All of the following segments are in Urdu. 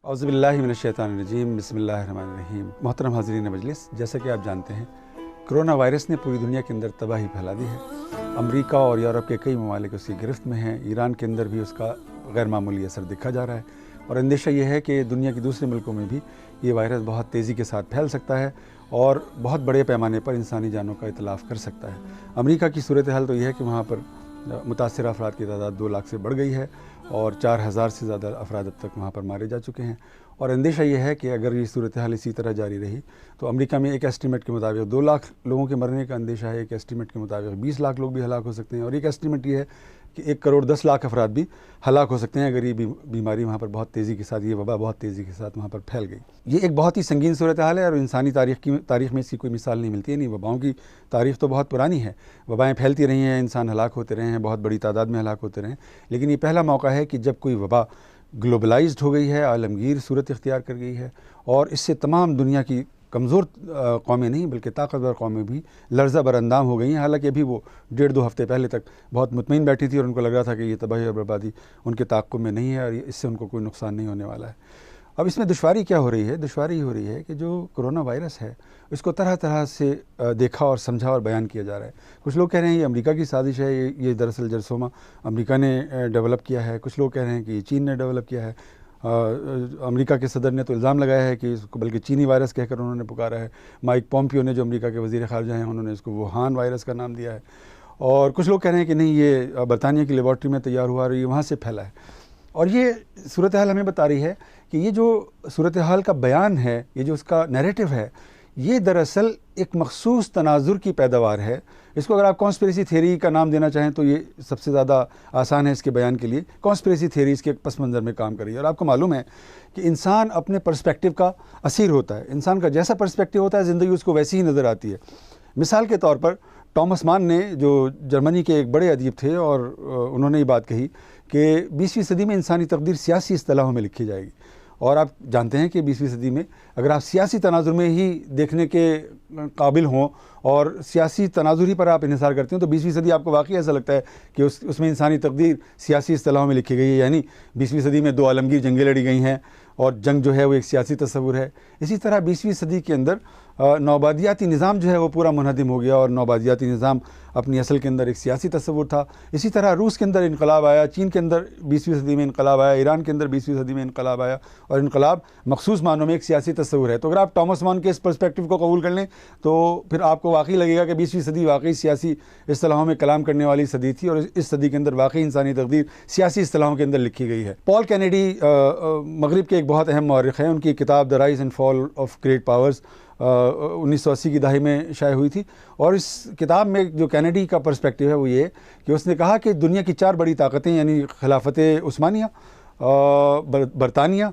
اعوذ باللہ من الشیطان الرجیم، بسم اللہ الرحمن الرحیم۔ محترم حاضرین مجلس، جیسا کہ آپ جانتے ہیں کرونا وائرس نے پوری دنیا کے اندر تباہی پھیلا دی ہے۔ امریکہ اور یورپ کے کئی ممالک اس کی گرفت میں ہیں۔ ایران کے اندر بھی اس کا غیر معمولی اثر دیکھا جا رہا ہے، اور اندیشہ یہ ہے کہ دنیا کے دوسرے ملکوں میں بھی یہ وائرس بہت تیزی کے ساتھ پھیل سکتا ہے اور بہت بڑے پیمانے پر انسانی جانوں کا اتلاف کر سکتا ہے۔ امریکہ کی صورتحال تو یہ ہے کہ وہاں پر متاثرہ افراد کی تعداد 2 لاکھ سے بڑھ گئی ہے اور 4000 سے زیادہ افراد اب تک وہاں پر مارے جا چکے ہیں، اور اندیشہ یہ ہے کہ اگر یہ صورتحال اسی طرح جاری رہی تو امریکہ میں ایک اسٹیمیٹ کے مطابق 2 لاکھ لوگوں کے مرنے کا اندیشہ ہے، ایک اسٹیمیٹ کے مطابق 20 لاکھ لوگ بھی ہلاک ہو سکتے ہیں، اور ایک اسٹیمیٹ یہ ہے کہ 1 کروڑ 10 لاکھ افراد بھی ہلاک ہو سکتے ہیں اگر یہ بیماری وہاں پر بہت تیزی کے ساتھ، یہ وبا بہت تیزی کے ساتھ وہاں پر پھیل گئی۔ یہ ایک بہت ہی سنگین صورتحال ہے اور انسانی تاریخ میں اس کی کوئی مثال نہیں ملتی ہے۔ نہیں، وباؤں کی تاریخ تو بہت پرانی ہے، وبائیں پھیلتی رہی ہیں، انسان ہلاک ہوتے رہے ہیں، بہت بڑی تعداد میں ہلاک ہوتے رہے ہیں، لیکن یہ پہلا موقع ہے کہ جب کوئی وبا گلوبلائزڈ ہو گئی ہے، عالمگیر صورت اختیار کر گئی ہے، اور اس سے تمام دنیا کی کمزور قومیں نہیں بلکہ طاقتور قومیں بھی لرزہ بر اندام ہو گئی ہیں۔ حالانکہ ابھی وہ 1.5-2 ہفتے پہلے تک بہت مطمئن بیٹھی تھی اور ان کو لگ رہا تھا کہ یہ تباہی اور بربادی ان کے تعاقب میں نہیں ہے اور اس سے ان کو کوئی نقصان نہیں ہونے والا ہے۔ اب اس میں دشواری کیا ہو رہی ہے؟ دشواری یہ ہو رہی ہے کہ جو کرونا وائرس ہے اس کو طرح طرح سے دیکھا اور سمجھا اور بیان کیا جا رہا ہے۔ کچھ لوگ کہہ رہے ہیں یہ امریکہ کی سازش ہے، یہ دراصل جرثومہ امریکہ نے ڈیولپ کیا ہے۔ کچھ لوگ کہہ رہے ہیں کہ یہ چین نے ڈیولپ کیا ہے۔ امریکہ کے صدر نے تو الزام لگایا ہے کہ اس کو بلکہ چینی وائرس کہہ کر انہوں نے پکارا ہے۔ مائک پومپیو نے جو امریکہ کے وزیر خارجہ ہیں انہوں نے اس کو ووہان وائرس کا نام دیا ہے، اور کچھ لوگ کہہ رہے ہیں کہ نہیں، یہ برطانیہ کی لیبارٹری میں تیار ہوا اور یہ وہاں سے پھیلا ہے۔ اور یہ صورتحال ہمیں بتا رہی ہے کہ یہ جو صورتحال کا بیان ہے، یہ جو اس کا نیریٹو ہے، یہ دراصل ایک مخصوص تناظر کی پیداوار ہے۔ اس کو اگر آپ کانسپریسی تھیوری کا نام دینا چاہیں تو یہ سب سے زیادہ آسان ہے اس کے بیان کے لیے۔ کانسپریسی تھیوری اس کے پس منظر میں کام کر رہی ہے، اور آپ کو معلوم ہے کہ انسان اپنے پرسپیکٹیو کا اسیر ہوتا ہے۔ انسان کا جیسا پرسپیکٹیو ہوتا ہے زندگی اس کو ویسی ہی نظر آتی ہے۔ مثال کے طور پر ٹامس مان نے، جو جرمنی کے ایک بڑے ادیب تھے، اور انہوں نے یہ بات کہی کہ 20ویں صدی میں انسانی تقدیر سیاسی اصطلاحوں میں لکھی جائے گی، اور آپ جانتے ہیں کہ 20ویں صدی میں اگر آپ سیاسی تناظر میں ہی دیکھنے کے قابل ہوں اور سیاسی تناظر ہی پر آپ انحصار کرتے ہیں تو 20ویں صدی آپ کو واقعی ایسا لگتا ہے کہ اس میں انسانی تقدیر سیاسی اصطلاحوں میں لکھی گئی ہے، یعنی 20ویں صدی میں 2 عالمگیر جنگیں لڑی گئی ہیں اور جنگ جو ہے وہ ایک سیاسی تصور ہے۔ اسی طرح 20ویں صدی کے اندر نوآبادیاتی نظام جو ہے وہ پورا منہدم ہو گیا، اور نوآبادیاتی نظام اپنی اصل کے اندر ایک سیاسی تصور تھا۔ اسی طرح روس کے اندر انقلاب آیا، چین کے اندر 20ویں صدی میں انقلاب آیا، ایران کے اندر 20ویں صدی میں انقلاب آیا، اور انقلاب مخصوص معنوں میں ایک سیاسی تصور ہے۔ تو اگر آپ ٹامس مان کے اس پرسپیکٹیو کو قبول کر لیں تو پھر آپ کو واقعی لگے گا کہ 20ویں صدی واقعی سیاسی اصطلاحوں میں کلام کرنے والی صدی تھی، اور اس صدی کے اندر واقعی انسانی تقدیر سیاسی اصطلاحوں کے اندر لکھی گئی ہے۔ پال کینیڈی مغرب کے ایک بہت اہم مورخ ہیں، ان کی کتاب the rise and fall of great powers 1980 کی دہائی میں شائع ہوئی تھی، اور اس کتاب میں جو کینیڈی کا پرسپیکٹیو ہے وہ یہ کہ اس نے کہا کہ دنیا کی 4 بڑی طاقتیں یعنی خلافت عثمانیہ، برطانیہ،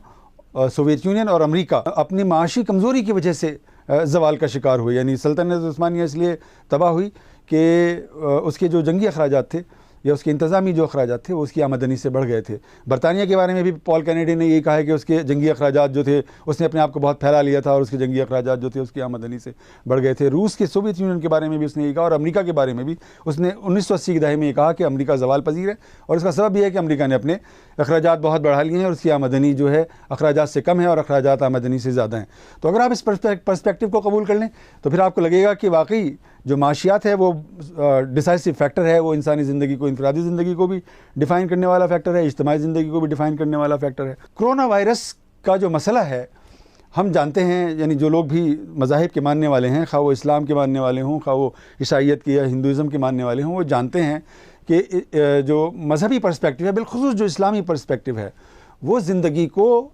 سوویت یونین اور امریکہ اپنی معاشی کمزوری کی وجہ سے زوال کا شکار ہوئی۔ یعنی سلطنت عثمانیہ اس لیے تباہ ہوئی کہ اس کے جو جنگی اخراجات تھے یا اس کے انتظامی جو اخراجات تھے وہ اس کی آمدنی سے بڑھ گئے تھے۔ برطانیہ کے بارے میں بھی پال کینیڈی نے یہی کہا ہے کہ اس کے جنگی اخراجات جو تھے اس نے اپنے آپ کو بہت پھیلا لیا تھا، اور اس کے جنگی اخراجات جو تھے اس کی آمدنی سے بڑھ گئے تھے۔ روس کے سوویت یونین کے بارے میں بھی اس نے یہی کہا، اور امریکہ کے بارے میں بھی اس نے 1980 کی دہائی میں یہ کہا کہ امریکہ زوال پذیر ہے، اور اس کا سبب یہ ہے کہ امریکہ نے اپنے اخراجات بہت بڑھا لیے ہیں اور اس کی آمدنی جو ہے اخراجات سے کم ہے اور اخراجات آمدنی سے زیادہ ہیں۔ تو اگر آپ اس پرسپیکٹیو کو قبول کر لیں تو پھر آپ کو لگے گا کہ واقعی جو معاشیات ہے وہ ڈیسائسو فیکٹر ہے، وہ انسانی زندگی کو، انفرادی زندگی کو بھی ڈیفائن کرنے والا فیکٹر ہے، اجتماعی زندگی کو بھی ڈیفائن کرنے والا فیکٹر ہے۔ کرونا وائرس کا جو مسئلہ ہے ہم جانتے ہیں، یعنی جو لوگ بھی مذاہب کے ماننے والے ہیں، خواہ وہ اسلام کے ماننے والے ہوں، خواہ وہ عیسائیت کے یا ہندوازم کے ماننے والے ہوں، وہ جانتے ہیں کہ جو مذہبی پرسپیکٹیو ہے، بالخصوص جو اسلامی پرسپیکٹیو ہے، وہ زندگی کو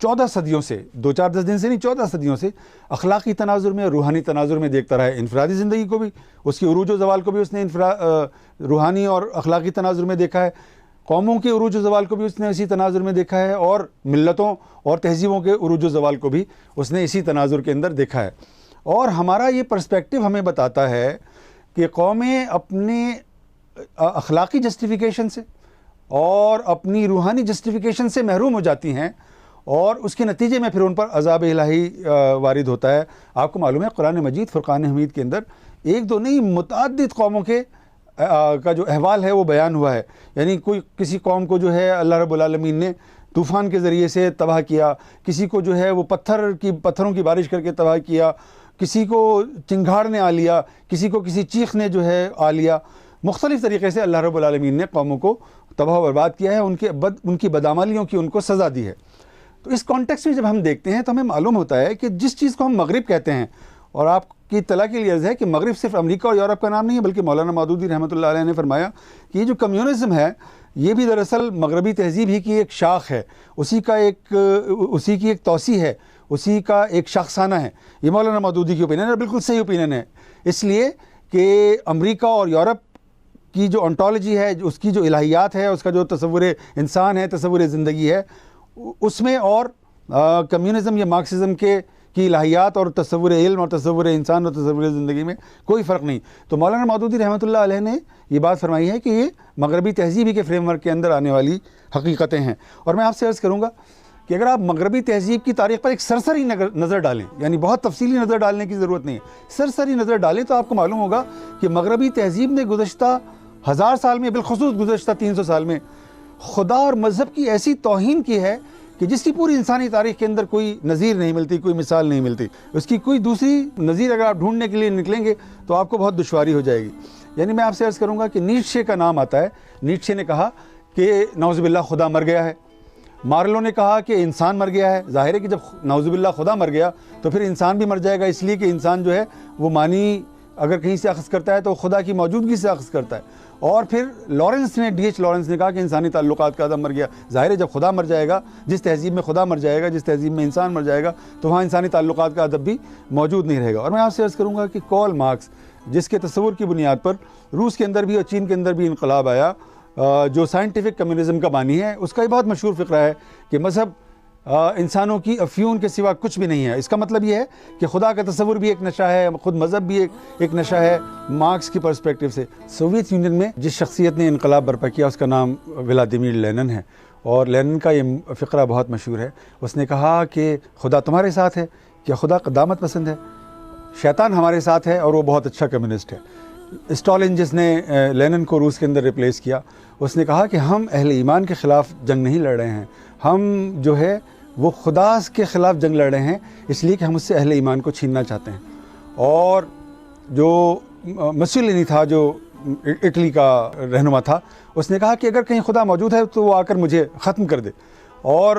14 صدیوں سے 2-4-10 دن سے نہیں 14 صدیوں سے اخلاقی تناظر میں، روحانی تناظر میں دیکھتا رہا ہے۔ انفرادی زندگی کو بھی، اس کی عروج و زوال کو بھی اس نے روحانی اور اخلاقی تناظر میں دیکھا ہے۔ قوموں کے عروج و زوال کو بھی اس نے اسی تناظر میں دیکھا ہے، اور ملتوں اور تہذیبوں کے عروج و زوال کو بھی اس نے اسی تناظر کے اندر دیکھا ہے۔ اور ہمارا یہ پرسپیکٹیو ہمیں بتاتا ہے کہ قومیں اپنے اخلاقی جسٹیفیکیشن سے اور اپنی روحانی جسٹیفیکیشن سے محروم ہو جاتی ہیں، اور اس کے نتیجے میں پھر ان پر عذاب الہی وارد ہوتا ہے۔ آپ کو معلوم ہے قرآن مجید فرقان حمید کے اندر 1-2 نہیں متعدد قوموں کے کا جو احوال ہے وہ بیان ہوا ہے، یعنی کوئی کسی قوم کو جو ہے اللہ رب العالمین نے طوفان کے ذریعے سے تباہ کیا، کسی کو جو ہے وہ پتھروں کی بارش کر کے تباہ کیا، کسی کو چنگھاڑ نے آ لیا، کسی کو کسی چیخ نے جو ہے آ لیا۔ مختلف طریقے سے اللہ رب العالمین نے قوموں کو تباہ و برباد کیا ہے، ان کی بدعمالیوں کی ان کو سزا دی ہے۔ تو اس کانٹیکسٹ میں جب ہم دیکھتے ہیں تو ہمیں معلوم ہوتا ہے کہ جس چیز کو ہم مغرب کہتے ہیں، اور آپ کی اطلاع کے لیے عرض ہے کہ مغرب صرف امریکہ اور یورپ کا نام نہیں ہے، بلکہ مولانا مودودی رحمۃ اللہ علیہ نے فرمایا کہ یہ جو کمیونزم ہے یہ بھی دراصل مغربی تہذیب ہی کی ایک شاخ ہے، اسی کی ایک توسیع ہے، اسی کا ایک شاخسانہ ہے۔ یہ مولانا مودودی کی اوپینین ہے، بالکل صحیح اوپینین ہے، اس لیے کہ امریکہ اور یورپ کی جو انٹالوجی ہے، اس کی جو الہیات ہے، اس کا جو تصور انسان ہے، تصور زندگی ہے، اس میں اور کمیونزم یا مارکسزم کی الہیات اور تصور علم اور تصور انسان اور تصور زندگی میں کوئی فرق نہیں۔ تو مولانا مودودی رحمۃ اللہ علیہ نے یہ بات فرمائی ہے کہ یہ مغربی تہذیبی کے فریم ورک کے اندر آنے والی حقیقتیں ہیں۔ اور میں آپ سے عرض کروں گا کہ اگر آپ مغربی تہذیب کی تاریخ پر ایک سرسری نظر ڈالیں، یعنی بہت تفصیلی نظر ڈالنے کی ضرورت نہیں ہے، سرسری نظر ڈالیں تو آپ کو معلوم ہوگا کہ مغربی تہذیب نے گزشتہ 1000 سال میں، بالخصوص گزشتہ 300 سال میں خدا اور مذہب کی ایسی توہین کی ہے کہ جس کی پوری انسانی تاریخ کے اندر کوئی نظیر نہیں ملتی، کوئی مثال نہیں ملتی۔ اس کی کوئی دوسری نظیر اگر آپ ڈھونڈنے کے لیے نکلیں گے تو آپ کو بہت دشواری ہو جائے گی۔ یعنی میں آپ سے عرض کروں گا کہ نیٹشے کا نام آتا ہے، نیٹشے نے کہا کہ نعوذ باللہ خدا مر گیا ہے، مارلو نے کہا کہ انسان مر گیا ہے۔ ظاہر ہے کہ جب نعوذ باللہ خدا مر گیا تو پھر انسان بھی مر جائے گا، اس لیے کہ انسان جو ہے وہ معنی اگر کہیں سے اخذ کرتا ہے تو خدا کی موجودگی سے اخذ کرتا ہے۔ اور پھر DH لارنس نے کہا کہ انسانی تعلقات کا عدم مر گیا۔ ظاہر ہے جب خدا مر جائے گا، جس تہذیب میں خدا مر جائے گا، جس تہذیب میں انسان مر جائے گا تو وہاں انسانی تعلقات کا ادب بھی موجود نہیں رہے گا۔ اور میں آپ سے عرض کروں گا کہ کارل مارکس، جس کے تصور کی بنیاد پر روس کے اندر بھی اور چین کے اندر بھی انقلاب آیا، جو سائنٹیفک کمیونزم کا بانی ہے، اس کا یہ بہت مشہور فقرہ ہے کہ مذہب انسانوں کی افیون کے سوا کچھ بھی نہیں ہے۔ اس کا مطلب یہ ہے کہ خدا کا تصور بھی ایک نشہ ہے، خود مذہب بھی ایک نشہ ہے۔ مارکس کی پرسپیکٹیو سے سوویت یونین میں جس شخصیت نے انقلاب برپا کیا اس کا نام ولادیمیر لینن ہے، اور لینن کا یہ فقرہ بہت مشہور ہے۔ اس نے کہا کہ خدا تمہارے ساتھ ہے، کیا خدا قدامت پسند ہے؟ شیطان ہمارے ساتھ ہے اور وہ بہت اچھا کمیونسٹ ہے۔ اسٹالن جس نے لینن کو روس کے اندر ریپلیس کیا، اس نے کہا کہ ہم اہل ایمان کے خلاف جنگ نہیں لڑ رہے ہیں، ہم جو ہے وہ خدا کے خلاف جنگ لڑ رہے ہیں، اس لیے کہ ہم اس سے اہل ایمان کو چھیننا چاہتے ہیں۔ اور جو مسولینی تھا، جو اٹلی کا رہنما تھا، اس نے کہا کہ اگر کہیں خدا موجود ہے تو وہ آ کر مجھے ختم کر دے۔ اور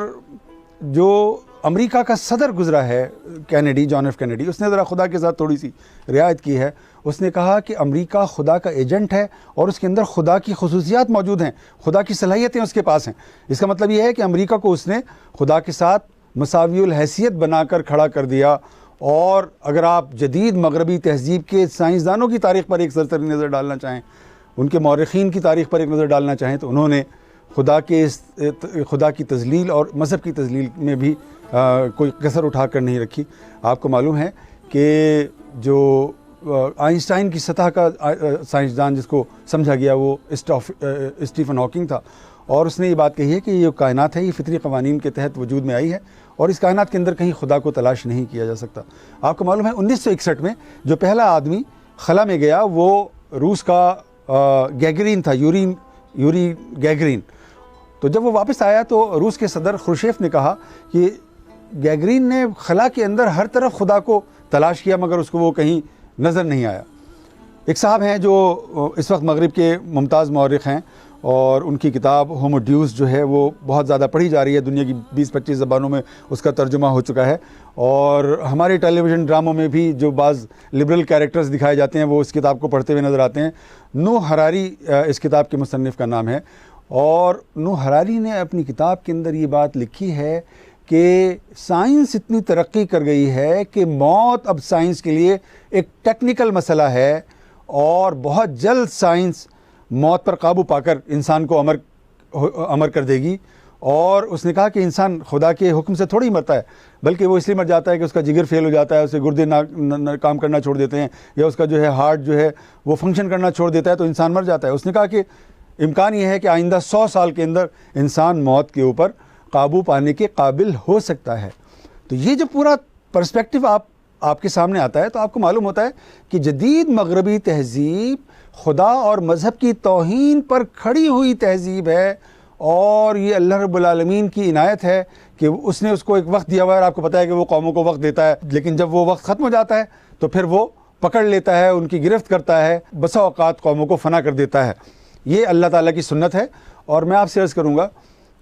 جو امریکہ کا صدر گزرا ہے جان ایف کینیڈی، اس نے ذرا خدا کے ساتھ تھوڑی سی رعایت کی ہے۔ اس نے کہا کہ امریکہ خدا کا ایجنٹ ہے اور اس کے اندر خدا کی خصوصیات موجود ہیں، خدا کی صلاحیتیں اس کے پاس ہیں۔ اس کا مطلب یہ ہے کہ امریکہ کو اس نے خدا کے ساتھ مساوی الحیثیت بنا کر کھڑا کر دیا۔ اور اگر آپ جدید مغربی تہذیب کے سائنسدانوں کی تاریخ پر ایک سرسری نظر ڈالنا چاہیں، ان کے مورخین کی تاریخ پر ایک نظر ڈالنا چاہیں، تو انہوں نے خدا کی تذلیل اور مذہب کی تذلیل میں بھی کوئی کسر اٹھا کر نہیں رکھی۔ آپ کو معلوم ہے کہ جو آئنسٹائن کی سطح کا سائنسدان جس کو سمجھا گیا وہ اسٹیفن ہاکنگ تھا، اور اس نے یہ بات کہی ہے کہ یہ کائنات ہے، یہ فطری قوانین کے تحت وجود میں آئی ہے اور اس کائنات کے اندر کہیں خدا کو تلاش نہیں کیا جا سکتا۔ آپ کو معلوم ہے 1961 میں جو پہلا آدمی خلا میں گیا وہ روس کا گیگرین تھا، یوری گیگرین۔ تو جب وہ واپس آیا تو روس کے صدر خروشیف نے کہا کہ گیگرین نے خلا کے اندر ہر طرف خدا کو تلاش کیا مگر اس کو وہ کہیں نظر نہیں آیا۔ ایک صاحب ہیں جو اس وقت مغرب کے ممتاز مورخ ہیں، اور ان کی کتاب ہومو ڈیوس جو ہے وہ بہت زیادہ پڑھی جا رہی ہے، دنیا کی 20-25 زبانوں میں اس کا ترجمہ ہو چکا ہے، اور ہمارے ٹیلی ویژن ڈراموں میں بھی جو بعض لبرل کیریکٹرز دکھائے جاتے ہیں وہ اس کتاب کو پڑھتے ہوئے نظر آتے ہیں۔ نو ہراری اس کتاب کے مصنف کا نام ہے، اور نو ہراری نے اپنی کتاب کے اندر یہ بات لکھی ہے کہ سائنس اتنی ترقی کر گئی ہے کہ موت اب سائنس کے لیے ایک ٹیکنیکل مسئلہ ہے، اور بہت جلد سائنس موت پر قابو پا کر انسان کو امر کر دے گی۔ اور اس نے کہا کہ انسان خدا کے حکم سے تھوڑی مرتا ہے، بلکہ وہ اس لیے مر جاتا ہے کہ اس کا جگر فیل ہو جاتا ہے، اسے گردے کام کرنا چھوڑ دیتے ہیں، یا اس کا جو ہے ہارٹ جو ہے وہ فنکشن کرنا چھوڑ دیتا ہے تو انسان مر جاتا ہے۔ اس نے کہا کہ امکان یہ ہے کہ آئندہ 100 سال کے اندر انسان موت کے اوپر قابو پانے کے قابل ہو سکتا ہے۔ تو یہ جو پورا پرسپیکٹیو آپ کے سامنے آتا ہے تو آپ کو معلوم ہوتا ہے کہ جدید مغربی تہذیب خدا اور مذہب کی توہین پر کھڑی ہوئی تہذیب ہے، اور یہ اللہ رب العالمین کی عنایت ہے کہ اس نے اس کو ایک وقت دیا ہوا ہے. اور آپ کو پتہ ہے کہ وہ قوموں کو وقت دیتا ہے، لیکن جب وہ وقت ختم ہو جاتا ہے تو پھر وہ پکڑ لیتا ہے، ان کی گرفت کرتا ہے، بسا اوقات قوموں کو فنا کر دیتا ہے. یہ اللہ تعالیٰ کی سنت ہے. اور میں آپ سے عرض کروں گا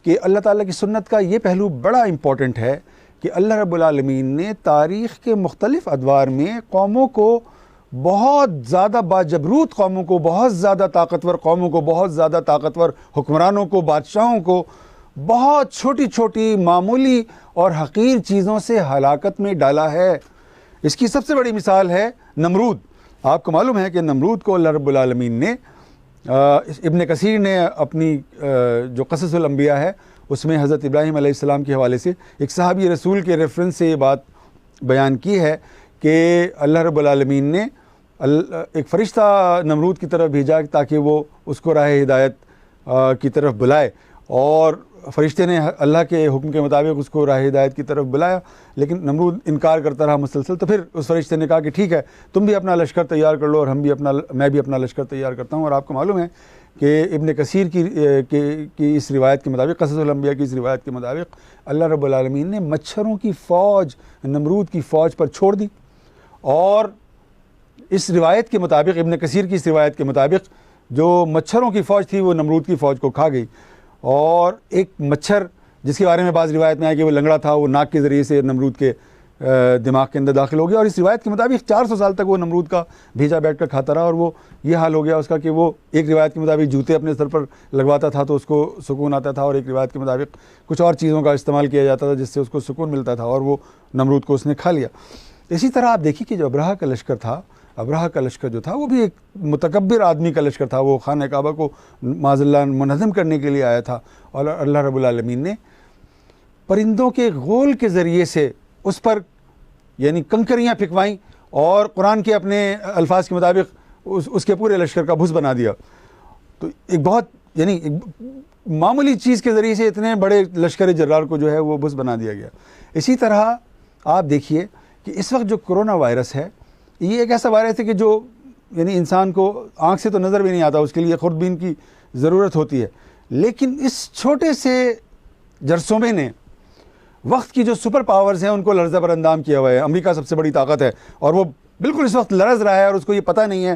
کہ اللہ تعالیٰ کی سنت کا یہ پہلو بڑا امپورٹنٹ ہے کہ اللہ رب العالمین نے تاریخ کے مختلف ادوار میں قوموں کو، بہت زیادہ باجبروت قوموں کو، بہت زیادہ طاقتور قوموں کو، بہت زیادہ طاقتور حکمرانوں کو، بادشاہوں کو، بہت چھوٹی چھوٹی معمولی اور حقیر چیزوں سے ہلاکت میں ڈالا ہے. اس کی سب سے بڑی مثال ہے نمرود. آپ کو معلوم ہے کہ نمرود کو اللہ رب العالمین نے، ابن کثیر نے اپنی جو قصص الانبیاء ہے اس میں حضرت ابراہیم علیہ السلام کے حوالے سے ایک صحابی رسول کے ریفرنس سے یہ بات بیان کی ہے کہ اللہ رب العالمین نے ایک فرشتہ نمرود کی طرف بھیجا تاکہ وہ اس کو راہ ہدایت کی طرف بلائے، اور فرشتے نے اللہ کے حکم کے مطابق اس کو راہ ہدایت کی طرف بلایا، لیکن نمرود انکار کرتا رہا مسلسل. تو پھر اس فرشتے نے کہا کہ ٹھیک ہے، تم بھی اپنا لشکر تیار کر لو اور میں بھی اپنا لشکر تیار کرتا ہوں. اور آپ کو معلوم ہے کہ ابن کثیر کی اس روایت کے مطابق، قصص الانبیاء کی اس روایت کے مطابق، اللہ رب العالمین نے مچھروں کی فوج نمرود کی فوج پر چھوڑ دی. اور اس روایت کے مطابق، ابن کثیر کی اس روایت کے مطابق، جو مچھروں کی فوج تھی وہ نمرود کی فوج کو کھا گئی. اور ایک مچھر جس کے بارے میں بعض روایت میں آیا کہ وہ لنگڑا تھا، وہ ناک کے ذریعے سے نمرود کے دماغ کے اندر داخل ہو گیا. اور اس روایت کے مطابق 400 سال تک وہ نمرود کا بھیجا بیٹھ کر کھاتا رہا. اور وہ یہ حال ہو گیا اس کا کہ وہ ایک روایت کے مطابق جوتے اپنے سر پر لگواتا تھا تو اس کو سکون آتا تھا، اور ایک روایت کے مطابق کچھ اور چیزوں کا استعمال کیا جاتا تھا جس سے اس کو سکون ملتا تھا، اور وہ نمرود کو اس نے کھا لیا. اسی طرح آپ دیکھیے کہ جو ابرہہ کا لشکر تھا، ابرہہ کا لشکر جو تھا وہ بھی ایک متکبر آدمی کا لشکر تھا. وہ خانہ کعبہ کو معاذ اللہ منہدم کرنے کے لیے آیا تھا، اور اللہ رب العالمین نے پرندوں کے غول کے ذریعے سے اس پر یعنی کنکریاں پھینکوائیں، اور قرآن کے اپنے الفاظ کے مطابق اس کے پورے لشکر کا بھس بنا دیا. تو ایک بہت یعنی ایک معمولی چیز کے ذریعے سے اتنے بڑے لشکر جرار کو جو ہے وہ بھس بنا دیا گیا. اسی طرح آپ دیکھیے کہ اس وقت جو کرونا وائرس ہے، یہ ایک ایسا وائرس ہے کہ جو یعنی انسان کو آنکھ سے تو نظر بھی نہیں آتا، اس کے لیے خوردبین کی ضرورت ہوتی ہے. لیکن اس چھوٹے سے جرثومے نے وقت کی جو سپر پاورز ہیں ان کو لرزہ پر اندام کیا ہوا ہے. امریکہ سب سے بڑی طاقت ہے، اور وہ بالکل اس وقت لرز رہا ہے، اور اس کو یہ پتہ نہیں ہے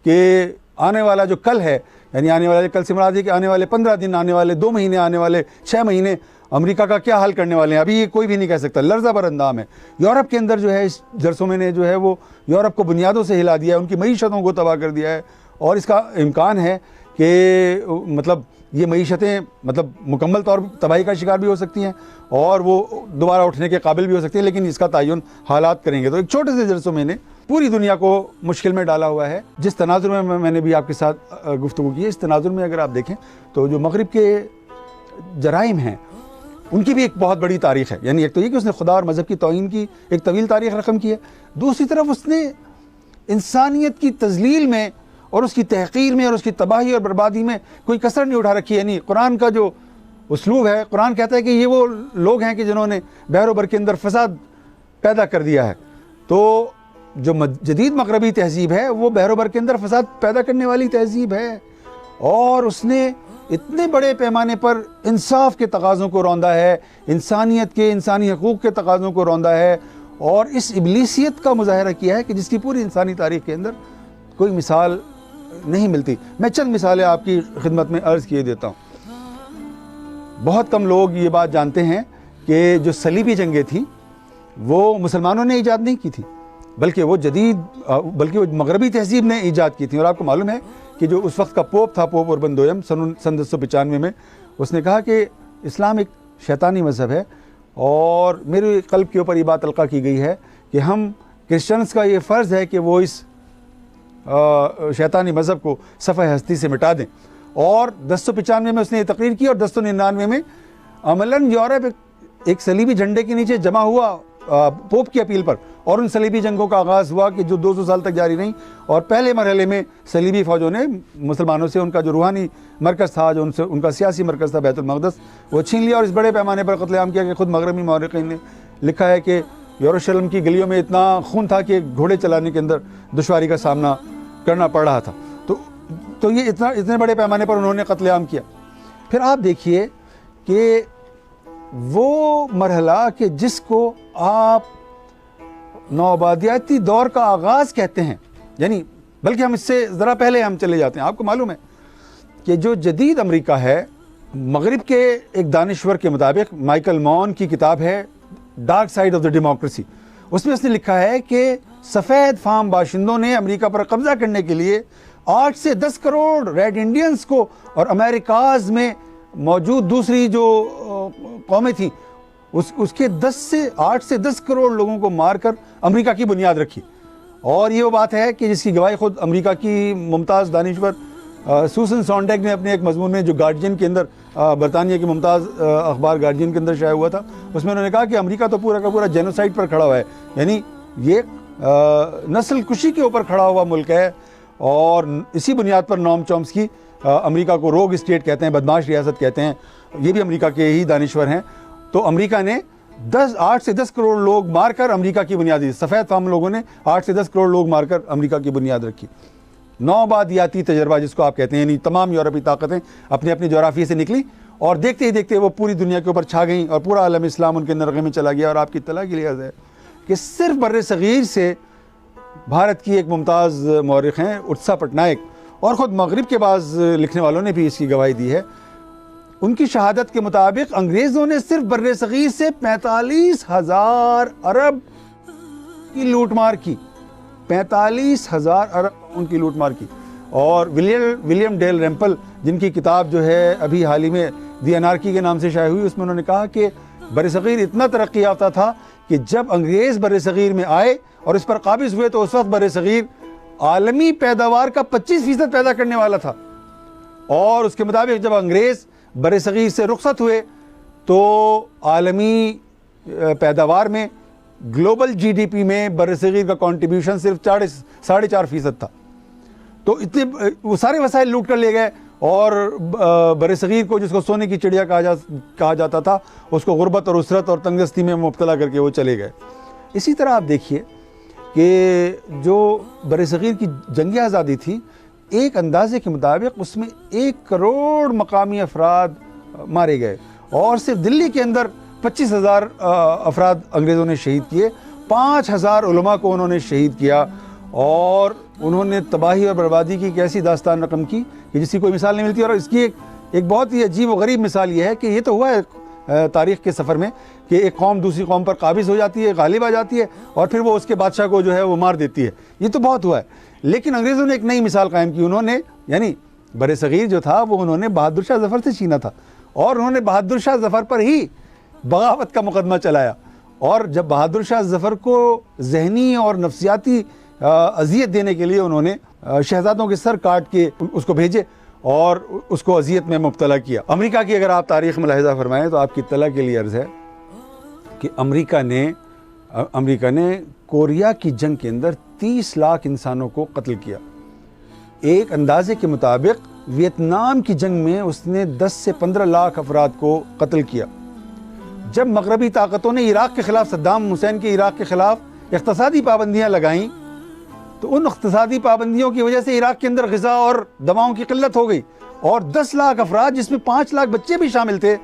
کہ آنے والا جو کل ہے، یعنی آنے والے کل سے مراد ہے کہ آنے والے 15 دن، آنے والے 2 مہینے، آنے والے 6 مہینے امریکہ کا کیا حال کرنے والے ہیں. ابھی یہ کوئی بھی نہیں کہہ سکتا، لرزہ بر اندام ہے. یورپ کے اندر جو ہے اس جرثومے نے جو ہے وہ یورپ کو بنیادوں سے ہلا دیا ہے، ان کی معیشتوں کو تباہ کر دیا ہے. اور اس کا امکان ہے کہ مطلب یہ معیشتیں مطلب مکمل طور پر تباہی کا شکار بھی ہو سکتی ہیں، اور وہ دوبارہ اٹھنے کے قابل بھی ہو سکتی ہیں، لیکن اس کا تعین حالات کریں گے. تو ایک چھوٹے سے جرثومے نے پوری دنیا کو مشکل میں ڈالا ہوا ہے. جس تناظر میں نے بھی آپ کے ساتھ گفتگو کی ہے، اس تناظر میں اگر آپ دیکھیں تو جو مغرب کے جرائم ہیں ان کی بھی ایک بہت بڑی تاریخ ہے. یعنی ایک تو یہ کہ اس نے خدا اور مذہب کی توہین کی ایک طویل تاریخ رقم کی ہے، دوسری طرف اس نے انسانیت کی تذلیل میں اور اس کی تحقیر میں اور اس کی تباہی اور بربادی میں کوئی کسر نہیں اٹھا رکھی. یعنی قرآن کا جو اسلوب ہے، قرآن کہتا ہے کہ یہ وہ لوگ ہیں کہ جنہوں نے بحر و بر کے اندر فساد پیدا کر دیا ہے. تو جو جدید مغربی تہذیب ہے وہ بحر و بر کے اندر فساد پیدا کرنے والی تہذیب ہے، اور اس نے اتنے بڑے پیمانے پر انصاف کے تقاضوں کو روندا ہے، انسانیت کے، انسانی حقوق کے تقاضوں کو روندا ہے، اور اس ابلیسیت کا مظاہرہ کیا ہے کہ جس کی پوری انسانی تاریخ کے اندر کوئی مثال نہیں ملتی. میں چند مثالیں آپ کی خدمت میں عرض کیے دیتا ہوں. بہت کم لوگ یہ بات جانتے ہیں کہ جو صلیبی جنگیں تھیں وہ مسلمانوں نے ایجاد نہیں کی تھی، بلکہ وہ مغربی تہذیب نے ایجاد کی تھی. اور آپ کو معلوم ہے کہ جو اس وقت کا پوپ تھا، پوپ اربن دویم، سن 1095 میں اس نے کہا کہ اسلام ایک شیطانی مذہب ہے، اور میرے قلب کے اوپر یہ بات القا کی گئی ہے کہ ہم کرسچنز کا یہ فرض ہے کہ وہ اس شیطانی مذہب کو صفحہ ہستی سے مٹا دیں. اور 1095 میں اس نے یہ تقریر کی، اور 1099 میں عملاً یورپ ایک صلیبی جھنڈے کے نیچے جمع ہوا پوپ کی اپیل پر، اور ان صلیبی جنگوں کا آغاز ہوا کہ جو 200 سال تک جاری رہیں. اور پہلے مرحلے میں صلیبی فوجوں نے مسلمانوں سے ان کا جو روحانی مرکز تھا، جو ان کا سیاسی مرکز تھا بیت المقدس، وہ چھین لیا، اور اس بڑے پیمانے پر قتل عام کیا کہ خود مغربی مورخین نے لکھا ہے کہ یروشلم کی گلیوں میں اتنا خون تھا کہ گھوڑے چلانے کے اندر دشواری کا سامنا کرنا پڑ رہا تھا. تو یہ اتنے بڑے پیمانے پر انہوں نے قتل عام کیا. پھر آپ دیکھیے کہ وہ مرحلہ کہ جس کو آپ نوآبادیاتی دور کا آغاز کہتے ہیں، یعنی بلکہ ہم اس سے ذرا پہلے ہم چلے جاتے ہیں. آپ کو معلوم ہے کہ جو جدید امریکہ ہے، مغرب کے ایک دانشور کے مطابق، مائیکل مون کی کتاب ہے dark side of the democracy, اس میں اس نے لکھا ہے کہ سفید فام باشندوں نے امریکہ پر قبضہ کرنے کے لیے 8 سے 10 کروڑ ریڈ انڈینز کو اور امریکاز میں موجود دوسری جو قومیں تھیں اس کے 8 سے 10 کروڑ لوگوں کو مار کر امریکہ کی بنیاد رکھی. اور یہ وہ بات ہے کہ جس کی گواہی خود امریکہ کی ممتاز دانشور سوسن سونڈیگ نے اپنے ایک مضمون میں جو گارڈین کے اندر، برطانیہ کے ممتاز اخبار گارڈین کے اندر شائع ہوا تھا، اس میں انہوں نے کہا کہ امریکہ تو پورا کا پورا جینوسائیڈ پر کھڑا ہوا ہے، یعنی یہ نسل کشی کے اوپر کھڑا ہوا ملک ہے. اور اسی بنیاد پر نوم چومسکی امریکہ کو روگ اسٹیٹ کہتے ہیں، بدماش ریاست کہتے ہیں، یہ بھی امریکہ کے ہی دانشور ہیں. تو امریکہ نے 8 سے 10 کروڑ لوگ مار کر امریکہ کی بنیاد دی. سفید فام لوگوں نے 8 سے 10 کروڑ لوگ مار کر امریکہ کی بنیاد رکھی. نوآبادیاتی تجربہ جس کو آپ کہتے ہیں، یعنی تمام یورپی طاقتیں اپنے اپنے جغرافیے سے نکلی اور دیکھتے ہی دیکھتے وہ پوری دنیا کے اوپر چھا گئیں اور پورا عالم اسلام ان کے نرغے میں چلا گیا. اور آپ کی اطلاع کے لیے عرض ہے کہ صرف بر صغیر سے بھارت کی ایک ممتاز مورخ ہیں اتسا پٹنائک، اور خود مغرب کے بعض لکھنے والوں نے بھی اس کی گواہی دی ہے، ان کی شہادت کے مطابق انگریزوں نے صرف بر صغیر سے 45,000 ارب کی لوٹ مار کی. 45,000 ارب ان کی لوٹ مار کی. اور ولیم ڈیل ریمپل، جن کی کتاب جو ہے ابھی حال ہی میں دی انارکی کے نام سے شائع ہوئی، اس میں انہوں نے کہا کہ بر صغیر اتنا ترقی یافتہ تھا کہ جب انگریز بر صغیر میں آئے اور اس پر قابض ہوئے تو اس وقت بر صغیر عالمی پیداوار کا 25% پیدا کرنے والا تھا. اور اس کے مطابق جب انگریز بر صغیر سے رخصت ہوئے تو عالمی پیداوار میں، گلوبل جی ڈی پی میں بر صغیر کا کنٹریبیوشن صرف 4.5% تھا. تو اتنے وہ سارے وسائل لوٹ کر لے گئے اور بر صغیر کو، جس کو سونے کی چڑیا کہا جاتا تھا، اس کو غربت اور اسرت اور تنگدستی میں مبتلا کر کے وہ چلے گئے. اسی طرح آپ دیکھیے کہ جو بر صغیر کی جنگ آزادی تھی، ایک اندازے کے مطابق اس میں 1 کروڑ مقامی افراد مارے گئے اور صرف دلی کے اندر 25,000 افراد انگریزوں نے شہید کیے. 5,000 علماء کو انہوں نے شہید کیا اور انہوں نے تباہی اور بربادی کی ایک ایسی داستان رقم کی کہ جس کی کوئی مثال نہیں ملتی. اور اس کی ایک بہت ہی عجیب و غریب مثال یہ ہے کہ یہ تو ہوا ہے تاریخ کے سفر میں کہ ایک قوم دوسری قوم پر قابض ہو جاتی ہے، غالب آ جاتی ہے اور پھر وہ اس کے بادشاہ کو جو ہے وہ مار دیتی ہے. یہ تو بہت ہوا ہے. لیکن انگریزوں نے ایک نئی مثال قائم کی. انہوں نے، یعنی بر صغیر جو تھا وہ انہوں نے بہادر شاہ ظفر سے چھینا تھا اور انہوں نے بہادر شاہ ظفر پر ہی بغاوت کا مقدمہ چلایا. اور جب بہادر شاہ ظفر کو ذہنی اور نفسیاتی اذیت دینے کے لیے انہوں نے شہزادوں کے سر کاٹ کے اس کو بھیجے اور اس کو اذیت میں مبتلا کیا. امریکہ کی اگر آپ تاریخ ملاحظہ فرمائیں تو آپ کی اطلاع کے لیے عرض ہے کہ امریکہ نے کوریا کی جنگ کے اندر 30 لاکھ انسانوں کو قتل کیا. ایک اندازے کے مطابق ویتنام کی جنگ میں اس نے 10 سے 15 لاکھ افراد کو قتل کیا. جب مغربی طاقتوں نے عراق کے خلاف، صدام حسین کے عراق کے خلاف اقتصادی پابندیاں لگائیں تو ان اقتصادی پابندیوں کی وجہ سے عراق کے اندر غذا اور دواؤں کی قلت ہو گئی اور 10 لاکھ افراد، جس میں 5 لاکھ بچے بھی شامل تھے،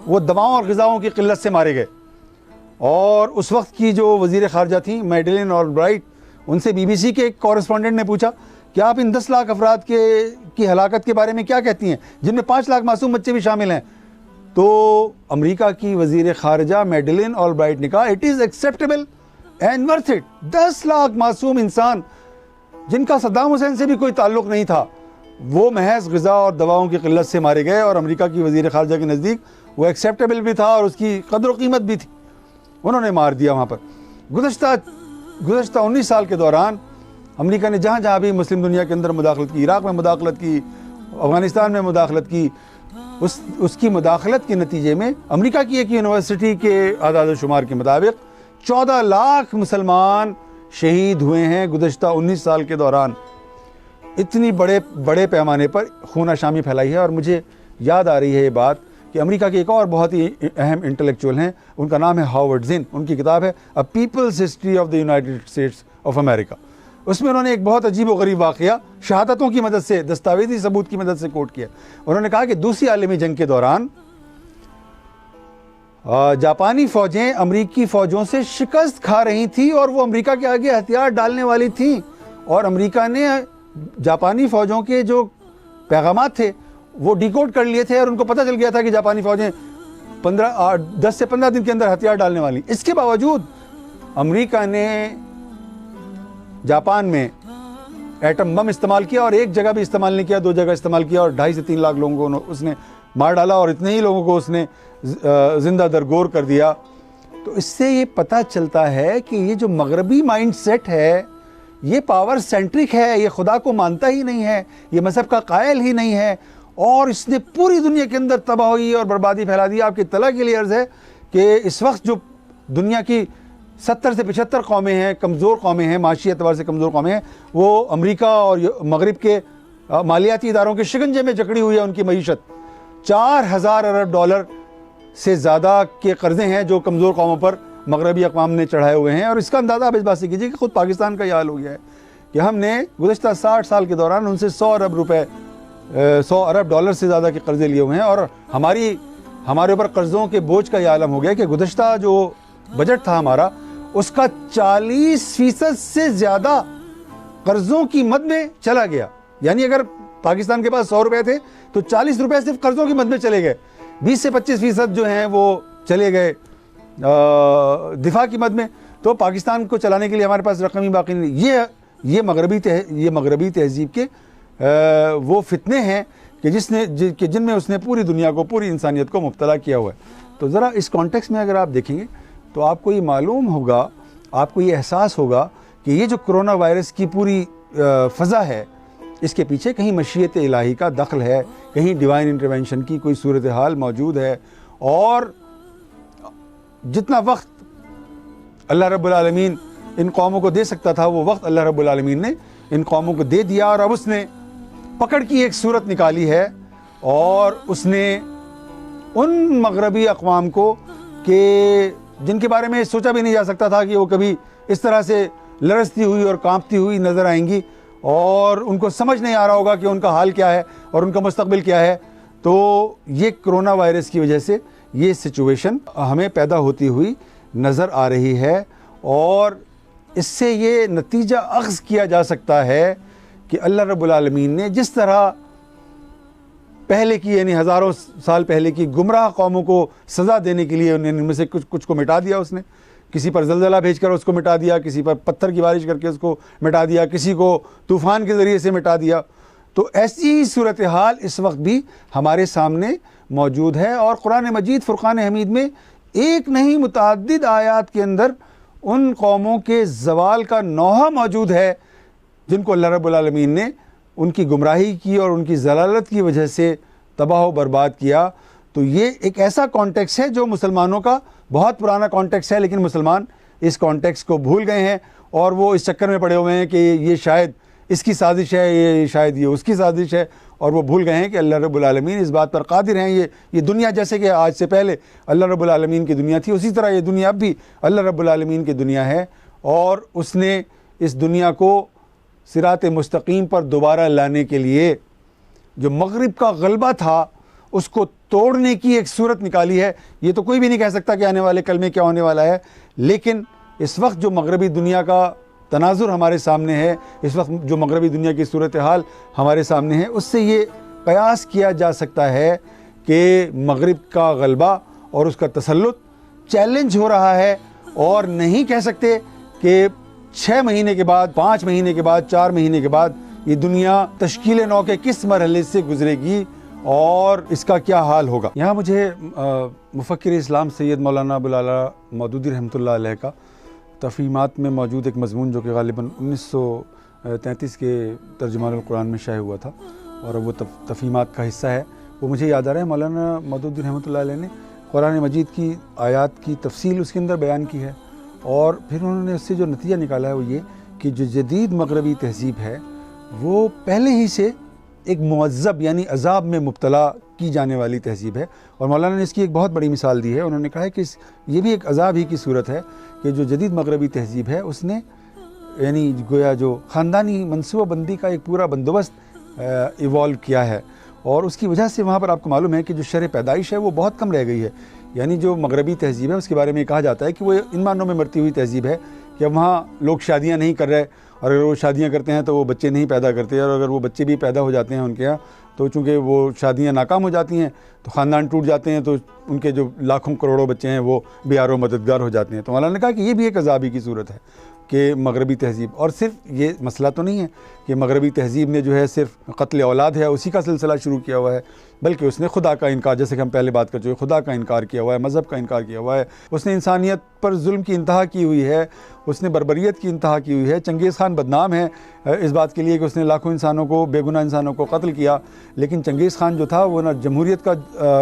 وہ دواؤں اور غذاؤں کی قلت سے مارے گئے. اور اس وقت کی جو وزیر خارجہ تھیں میڈلین آلبرائٹ، ان سے بی بی سی کے ایک کورسپونڈنٹ نے پوچھا کہ آپ ان 10 لاکھ افراد کی ہلاکت کے بارے میں کیا کہتی ہیں، جن میں 5 لاکھ معصوم بچے بھی شامل ہیں؟ تو امریکہ کی وزیر خارجہ میڈلین آلبرائٹ نے کہا it is acceptable and worth it. 10 lakh معصوم انسان جن کا صدام حسین سے بھی کوئی تعلق نہیں تھا، وہ محض غذا اور دواؤں کی قلت سے مارے گئے اور امریکہ کی وزیر خارجہ کے نزدیک وہ ایکسیپٹیبل بھی تھا اور اس کی قدر و قیمت بھی تھی. انہوں نے مار دیا وہاں پر. گزشتہ 19 سال کے دوران امریکہ نے جہاں جہاں بھی مسلم دنیا کے اندر مداخلت کی، عراق میں مداخلت کی، افغانستان میں مداخلت کی، اس کی مداخلت کے نتیجے میں امریکہ کی ایک یونیورسٹی کے اعداد و شمار کے مطابق 14 لاکھ مسلمان شہید ہوئے ہیں گزشتہ 19 سال کے دوران. اتنی بڑے پیمانے پر خونہ شامی پھیلائی ہے. اور مجھے یاد آ رہی ہے یہ بات کہ امریکہ کے ایک اور بہت ہی اہم انٹلیکچوئل ہیں، ان کا نام ہے ہاورڈ زن. ان کی کتاب ہے A People's History of the United States of America. اس میں انہوں نے ایک بہت عجیب و غریب واقعہ شہادتوں کی مدد سے، دستاویزی ثبوت کی مدد سے کوٹ کیا۔ انہوں نے کہا کہ دوسری عالمی جنگ کے دوران جاپانی فوجیں امریکی فوجوں سے شکست کھا رہی تھیں اور وہ امریکہ کے آگے ہتھیار ڈالنے والی تھیں، اور امریکہ نے جاپانی فوجوں کے جو پیغامات تھے وہ ڈیکوڈ کر لیے تھے، اور ان کو پتہ چل گیا تھا کہ جاپانی فوجیں 10 سے 15 دن کے اندر ہتھیار ڈالنے والی۔ اس کے باوجود امریکہ نے جاپان میں ایٹم بم استعمال کیا، اور ایک جگہ بھی استعمال نہیں کیا، 2 جگہ استعمال کیا، اور 2.5 سے 3 لاکھ لوگوں کو اس نے مار ڈالا، اور اتنے ہی لوگوں کو اس نے زندہ درگور کر دیا۔ تو اس سے یہ پتہ چلتا ہے کہ یہ جو مغربی مائنڈ سیٹ ہے یہ پاور سینٹرک ہے، یہ خدا کو مانتا ہی نہیں ہے، یہ مذہب کا قائل ہی نہیں ہے، اور اس نے پوری دنیا کے اندر تباہی اور بربادی پھیلا دی۔ آپ کی اطلاع کے لیے عرض ہے کہ اس وقت جو دنیا کی 70 سے 75 قومیں ہیں، کمزور قومیں ہیں، معاشی اعتبار سے کمزور قومیں ہیں، وہ امریکہ اور مغرب کے مالیاتی اداروں کے شکنجے میں جکڑی ہوئی ہے۔ ان کی معیشت 4000 ارب ڈالر سے زیادہ کے قرضے ہیں جو کمزور قوموں پر مغربی اقوام نے چڑھائے ہوئے ہیں، اور اس کا اندازہ آپ اس بات سے کیجیے کہ خود پاکستان کا یہ حال ہو گیا ہے کہ ہم نے گزشتہ 60 سال کے دوران ان سے 100 ارب ڈالر سے زیادہ کے قرضے لیے ہوئے ہیں، اور ہمارے اوپر قرضوں کے بوجھ کا یہ عالم ہو گیا کہ گزشتہ جو بجٹ تھا ہمارا اس کا 40% سے زیادہ قرضوں کی مد میں چلا گیا۔ یعنی اگر پاکستان کے پاس 100 روپے تھے تو 40 روپے صرف قرضوں کی مد میں چلے گئے، 20 سے 25% جو ہیں وہ چلے گئے دفاع کی مد میں۔ تو پاکستان کو چلانے کے لیے ہمارے پاس رقم ہی باقی نہیں۔ یہ مغربی تہذیب کے وہ فتنے ہیں کہ جن میں اس نے پوری دنیا کو، پوری انسانیت کو مبتلا کیا ہوا ہے۔ تو ذرا اس کانٹیکس میں اگر آپ دیکھیں گے تو آپ کو یہ معلوم ہوگا، آپ کو یہ احساس ہوگا کہ یہ جو کرونا وائرس کی پوری فضا ہے اس کے پیچھے کہیں مشیت الہی کا دخل ہے، کہیں ڈیوائن انٹرونشن کی کوئی صورتحال موجود ہے، اور جتنا وقت اللہ رب العالمین ان قوموں کو دے سکتا تھا وہ وقت اللہ رب العالمین نے ان قوموں کو دے دیا، اور اب اس نے پکڑ کی ایک صورت نکالی ہے، اور اس نے ان مغربی اقوام کو کہ جن کے بارے میں سوچا بھی نہیں جا سکتا تھا کہ وہ کبھی اس طرح سے لرزتی ہوئی اور کانپتی ہوئی نظر آئیں گی، اور ان کو سمجھ نہیں آ رہا ہوگا کہ ان کا حال کیا ہے اور ان کا مستقبل کیا ہے۔ تو یہ کرونا وائرس کی وجہ سے یہ سچویشن ہمیں پیدا ہوتی ہوئی نظر آ رہی ہے، اور اس سے یہ نتیجہ اخذ کیا جا سکتا ہے کہ اللہ رب العالمین نے جس طرح پہلے کی، یعنی ہزاروں سال پہلے کی گمراہ قوموں کو سزا دینے کے لیے ان میں سے کچھ کو مٹا دیا، اس نے کسی پر زلزلہ بھیج کر اس کو مٹا دیا، کسی پر پتھر کی بارش کر کے اس کو مٹا دیا، کسی کو طوفان کے ذریعے سے مٹا دیا۔ تو ایسی ہی صورتحال اس وقت بھی ہمارے سامنے موجود ہے، اور قرآن مجید فرقان حمید میں ایک نہیں متعدد آیات کے اندر ان قوموں کے زوال کا نوحہ موجود ہے جن کو اللہ رب العالمین نے ان کی گمراہی کی اور ان کی ضلالت کی وجہ سے تباہ و برباد کیا۔ تو یہ ایک ایسا کانٹیکس ہے جو مسلمانوں کا بہت پرانا کانٹیکس ہے، لیکن مسلمان اس کانٹیکس کو بھول گئے ہیں، اور وہ اس چکر میں پڑے ہوئے ہیں کہ یہ شاید اس کی سازش ہے، یہ شاید یہ اس کی سازش ہے، اور وہ بھول گئے ہیں کہ اللہ رب العالمین اس بات پر قادر ہیں۔ یہ دنیا جیسے کہ آج سے پہلے اللہ رب العالمین کی دنیا تھی، اسی طرح یہ دنیا اب بھی اللہ رب العالمین کی دنیا ہے، اور اس نے اس دنیا کو صراط مستقیم پر دوبارہ لانے کے لیے جو مغرب کا غلبہ تھا اس کو توڑنے کی ایک صورت نکالی ہے۔ یہ تو کوئی بھی نہیں کہہ سکتا کہ آنے والے کل میں کیا ہونے والا ہے، لیکن اس وقت جو مغربی دنیا کا تناظر ہمارے سامنے ہے، اس وقت جو مغربی دنیا کی صورتحال ہمارے سامنے ہے، اس سے یہ قیاس کیا جا سکتا ہے کہ مغرب کا غلبہ اور اس کا تسلط چیلنج ہو رہا ہے، اور نہیں کہہ سکتے کہ 6 مہینے کے بعد، 5 مہینے کے بعد، 4 مہینے کے بعد یہ دنیا تشکیل نو کے کس مرحلے سے گزرے گی اور اس کا کیا حال ہوگا۔ یہاں مجھے مفکر اسلام سید مولانا ابوالعلا مودودی رحمۃ اللہ علیہ کا تفہیمات میں موجود ایک مضمون جو کہ غالباً 1933 کے ترجمان القرآن میں شائع ہوا تھا، اور وہ تفہیمات کا حصہ ہے، وہ مجھے یاد آ رہا ہے۔ مولانا مودودی رحمۃ اللہ علیہ نے قرآن مجید کی آیات کی تفصیل اس کے اندر بیان کی ہے، اور پھر انہوں نے اس سے جو نتیجہ نکالا ہے وہ یہ کہ جو جدید مغربی تہذیب ہے وہ پہلے ہی سے ایک معذب یعنی عذاب میں مبتلا کی جانے والی تہذیب ہے، اور مولانا نے اس کی ایک بہت بڑی مثال دی ہے۔ انہوں نے کہا ہے کہ یہ بھی ایک عذاب ہی کی صورت ہے کہ جو جدید مغربی تہذیب ہے اس نے یعنی گویا جو خاندانی منصوبہ بندی کا ایک پورا بندوبست ایوالو کیا ہے، اور اس کی وجہ سے وہاں پر آپ کو معلوم ہے کہ جو شرح پیدائش ہے وہ بہت کم رہ گئی ہے. یعنی جو مغربی تہذیب ہے اس کے بارے میں کہا جاتا ہے کہ وہ ان معنوں میں مرتی ہوئی تہذیب ہے کہ وہاں لوگ شادیاں نہیں کر رہے، اور اگر وہ شادیاں کرتے ہیں تو وہ بچے نہیں پیدا کرتے، اور اگر وہ بچے بھی پیدا ہو جاتے ہیں ان کے یہاں تو چونکہ وہ شادیاں ناکام ہو جاتی ہیں تو خاندان ٹوٹ جاتے ہیں، تو ان کے جو لاکھوں کروڑوں بچے ہیں وہ بے یار و مددگار ہو جاتے ہیں. تو مولانا نے کہا کہ یہ بھی ایک عذابی کی صورت ہے کہ مغربی تہذیب، اور صرف یہ مسئلہ تو نہیں ہے کہ مغربی تہذیب نے جو ہے صرف قتل اولاد ہے اسی کا سلسلہ شروع کیا ہوا ہے، بلکہ اس نے خدا کا انکار، جیسے کہ ہم پہلے بات کر چکے، خدا کا انکار کیا ہوا ہے، مذہب کا انکار کیا ہوا ہے، اس نے انسانیت پر ظلم کی انتہا کی ہوئی ہے، اس نے بربریت کی انتہا کی ہوئی ہے. چنگیز خان بدنام ہے اس بات کے لیے کہ اس نے لاکھوں انسانوں کو، بے گناہ انسانوں کو قتل کیا، لیکن چنگیز خان جو تھا وہ نہ جمہوریت کا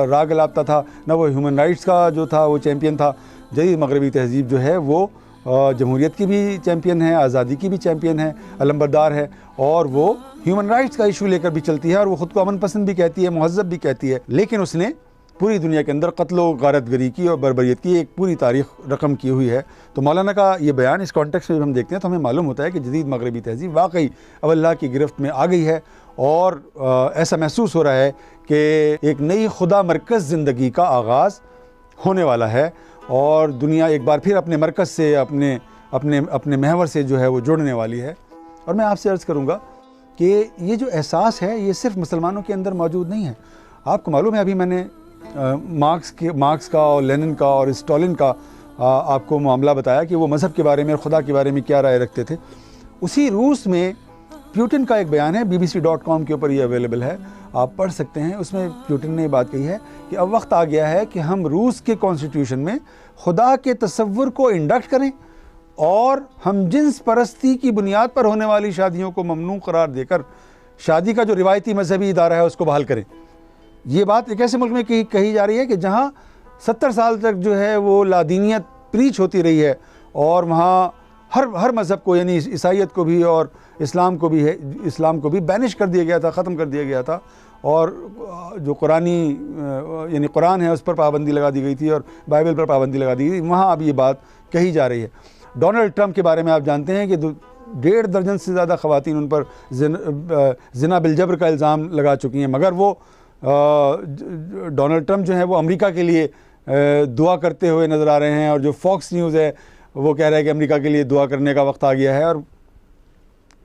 راگ الاپتا تھا، نہ وہ ہیومن رائٹس کا جو تھا وہ چیمپئن تھا. جدید مغربی تہذیب جو ہے وہ جمہوریت کی بھی چیمپئن ہے، آزادی کی بھی چیمپئن ہے، علمبردار ہے، اور وہ ہیومن رائٹس کا ایشو لے کر بھی چلتی ہے، اور وہ خود کو امن پسند بھی کہتی ہے، مہذب بھی کہتی ہے. لیکن اس نے پوری دنیا کے اندر قتل و غارت گری کی اور بربریت کی ایک پوری تاریخ رقم کی ہوئی ہے. تو مولانا کا یہ بیان اس کانٹیکس میں جب ہم دیکھتے ہیں تو ہمیں معلوم ہوتا ہے کہ جدید مغربی تہذیب واقعی اب اللہ کی گرفت میں آ گئی ہے، اور ایسا محسوس ہو رہا ہے کہ ایک نئی خدا مرکز زندگی کا آغاز ہونے والا ہے، اور دنیا ایک بار پھر اپنے مرکز سے، اپنے محور سے جو ہے وہ جڑنے والی ہے. اور میں آپ سے عرض کروں گا کہ یہ جو احساس ہے یہ صرف مسلمانوں کے اندر موجود نہیں ہے. آپ کو معلوم ہے ابھی میں نے مارکس کا اور لینن کا اور اسٹالن کا آپ کو معاملہ بتایا کہ وہ مذہب کے بارے میں اور خدا کے بارے میں کیا رائے رکھتے تھے. اسی روس میں پیوٹن کا ایک بیان ہے، BBC.com کے اوپر یہ اویلیبل ہے، آپ پڑھ سکتے ہیں. اس میں پیوٹن نے یہ بات کہی ہے کہ اب وقت آ گیا ہے کہ ہم روس کے کانسٹیٹیوشن میں خدا کے تصور کو انڈکٹ کریں، اور ہم جنس پرستی کی بنیاد پر ہونے والی شادیوں کو ممنوع قرار دے کر شادی کا جو روایتی مذہبی ادارہ ہے اس کو بحال کریں. یہ بات ایک ایسے ملک میں کہی جا رہی ہے کہ جہاں 70 سال تک جو ہے وہ لادینیت پریچ ہوتی رہی ہے، اور وہاں ہر مذہب کو، یعنی عیسائیت کو بھی اور اسلام کو بھی بینش کر دیا گیا تھا، ختم کر دیا گیا تھا، اور جو یعنی قرآن ہے اس پر پابندی لگا دی گئی تھی اور بائبل پر پابندی لگا دی گئی تھی. وہاں اب یہ بات کہی جا رہی ہے. ڈونلڈ ٹرمپ کے بارے میں آپ جانتے ہیں کہ 1.5 درجن سے زیادہ خواتین ان پر زنا بالجبر کا الزام لگا چکی ہیں، مگر وہ ڈونلڈ ٹرمپ جو ہیں وہ امریکہ کے لیے دعا کرتے ہوئے نظر آ رہے ہیں، اور جو فاکس نیوز ہے وہ کہہ رہا ہے کہ امریکہ کے لیے دعا کرنے کا وقت آ گیا ہے. اور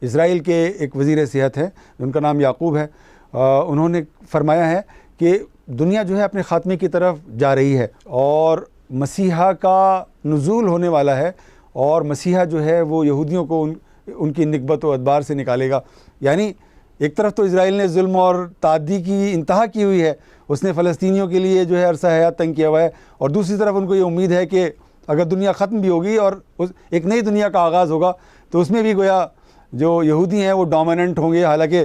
اسرائیل کے ایک وزیر صحت ہے ان کا نام یعقوب ہے، انہوں نے فرمایا ہے کہ دنیا جو ہے اپنے خاتمے کی طرف جا رہی ہے، اور مسیحا کا نزول ہونے والا ہے، اور مسیحا جو ہے وہ یہودیوں کو ان کی نکبت و ادبار سے نکالے گا. یعنی ایک طرف تو اسرائیل نے ظلم اور تعدی کی انتہا کی ہوئی ہے، اس نے فلسطینیوں کے لیے جو ہے عرصہ حیات تنگ کیا ہوا ہے، اور دوسری طرف ان کو یہ امید ہے کہ اگر دنیا ختم بھی ہوگی اور ایک نئی دنیا کا آغاز ہوگا تو اس میں بھی گویا جو یہودی ہیں وہ ڈومیننٹ ہوں گے. حالانکہ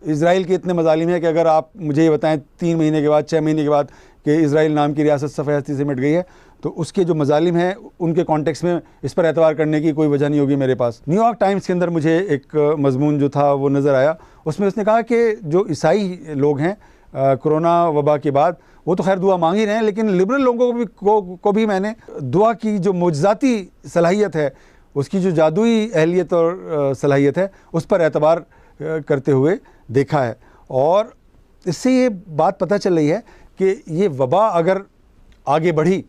اسرائیل کے اتنے مظالم ہیں کہ اگر آپ مجھے یہ بتائیں 3 مہینے کے بعد 6 مہینے کے بعد کہ اسرائیل نام کی ریاست صفحہ ہستی سے مٹ گئی ہے، تو اس کے جو مظالم ہیں ان کے کانٹیکس میں اس پر اعتبار کرنے کی کوئی وجہ نہیں ہوگی میرے پاس. نیو یارک ٹائمز کے اندر مجھے ایک مضمون جو تھا وہ نظر آیا، اس میں اس نے کہا کہ جو عیسائی لوگ ہیں کرونا وبا کے بعد وہ تو خیر دعا مانگ ہی رہے ہیں، لیکن لبرل لوگوں کو بھی میں نے دعا کی جو معجزاتی صلاحیت ہے، اس کی جو جادوئی اہلیت اور صلاحیت ہے، اس پر اعتبار کرتے ہوئے دیکھا ہے. اور اس سے یہ بات پتہ چل رہی ہے کہ یہ وبا اگر آگے بڑھی